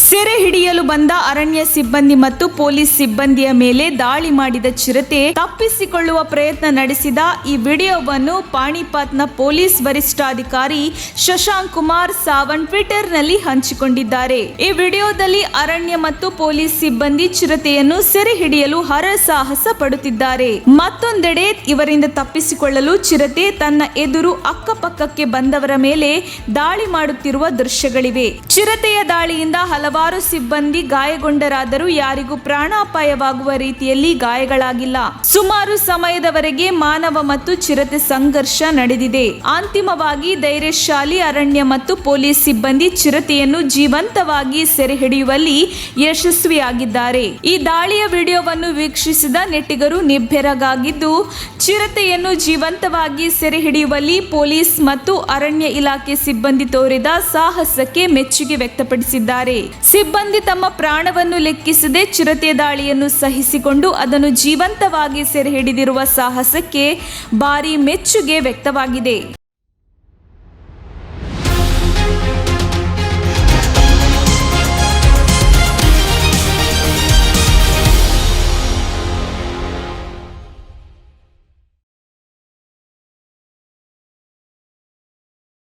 ಸೆರೆ ಹಿಡಿಯಲು ಬಂದ ಅರಣ್ಯ ಸಿಬ್ಬಂದಿ ಮತ್ತು ಪೊಲೀಸ್ ಸಿಬ್ಬಂದಿಯ ಮೇಲೆ ದಾಳಿ ಮಾಡಿದ ಚಿರತೆ ತಪ್ಪಿಸಿಕೊಳ್ಳುವ ಪ್ರಯತ್ನ ನಡೆಸಿದ ಈ ವಿಡಿಯೋವನ್ನು ಪಾಣಿಪತ್ನ ಪೊಲೀಸ್ ವರಿಷ್ಠಾಧಿಕಾರಿ ಶಶಾಂಕ್ ಕುಮಾರ್ ಸಾವಂತ್ ಟ್ವಿಟರ್ನಲ್ಲಿ ಹಂಚಿಕೊಂಡಿದ್ದಾರೆ. ಈ ವಿಡಿಯೋದಲ್ಲಿ ಅರಣ್ಯ ಮತ್ತು ಪೊಲೀಸ್ ಸಿಬ್ಬಂದಿ ಚಿರತೆಯನ್ನು ಸೆರೆ ಹಿಡಿಯಲು ಹರಸಾಹಸ ಪಡುತ್ತಿದ್ದಾರೆ. ಮತ್ತೊಂದೆಡೆ ಇವರಿಂದ ತಪ್ಪಿಸಿಕೊಳ್ಳಲು ಚಿರತೆ ತನ್ನ ಎದುರು ಅಕ್ಕಪಕ್ಕಕ್ಕೆ ಬಂದವರ ಮೇಲೆ ದಾಳಿ ಮಾಡುತ್ತಿರುವ ದೃಶ್ಯಗಳಿವೆ. ಚಿರತೆಯ ದಾಳಿಯಿಂದ ಹಲವಾರು ಸಿಬ್ಬಂದಿ ಗಾಯಗೊಂಡರಾದರೂ ಯಾರಿಗೂ ಪ್ರಾಣಾಪಾಯವಾಗುವ ರೀತಿಯಲ್ಲಿ ಗಾಯಗಳಾಗಿಲ್ಲ. ಸುಮಾರು ಸಮಯದವರೆಗೆ ಮಾನವ ಮತ್ತು ಚಿರತೆ ಸಂಘರ್ಷ ನಡೆದಿದೆ. ಅಂತಿಮವಾಗಿ ಧೈರ್ಯಶಾಲಿ ಅರಣ್ಯ ಮತ್ತು ಪೊಲೀಸ್ ಸಿಬ್ಬಂದಿ ಚಿರತೆಯನ್ನು ಜೀವಂತವಾಗಿ ಸೆರೆ ಹಿಡಿಯುವಲ್ಲಿ ಯಶಸ್ವಿಯಾಗಿದ್ದಾರೆ. ಈ ದಾಳಿಯ ವಿಡಿಯೋವನ್ನು ವೀಕ್ಷಿಸಿದ ನೆಟ್ಟಿಗರು ನಿಬ್ಬೆರಗಾಗಿದ್ದು, ಚಿರತೆಯನ್ನು ಜೀವಂತವಾಗಿ ಸೆರೆ ಹಿಡಿಯುವಲ್ಲಿ ಪೊಲೀಸ್ ಮತ್ತು ಅರಣ್ಯ ಇಲಾಖೆ ಸಿಬ್ಬಂದಿ ತೋರಿದ ಸಾಹಸಕ್ಕೆ ಮೆಚ್ಚುಗೆ ವ್ಯಕ್ತಪಡಿಸಿದ್ದಾರೆ. ಸಿಬ್ಬಂದಿ ತಮ್ಮ ಪ್ರಾಣವನ್ನು ಲೆಕ್ಕಿಸದೆ ಚಿರತೆ ದಾಳಿಯನ್ನು ಸಹಿಸಿಕೊಂಡು ಅದನ್ನು ಜೀವಂತವಾಗಿ ಸೆರೆ ಹಿಡಿದಿರುವ ಸಾಹಸಕ್ಕೆ ಭಾರಿ ಮೆಚ್ಚುಗೆ ವ್ಯಕ್ತವಾಗಿದೆ.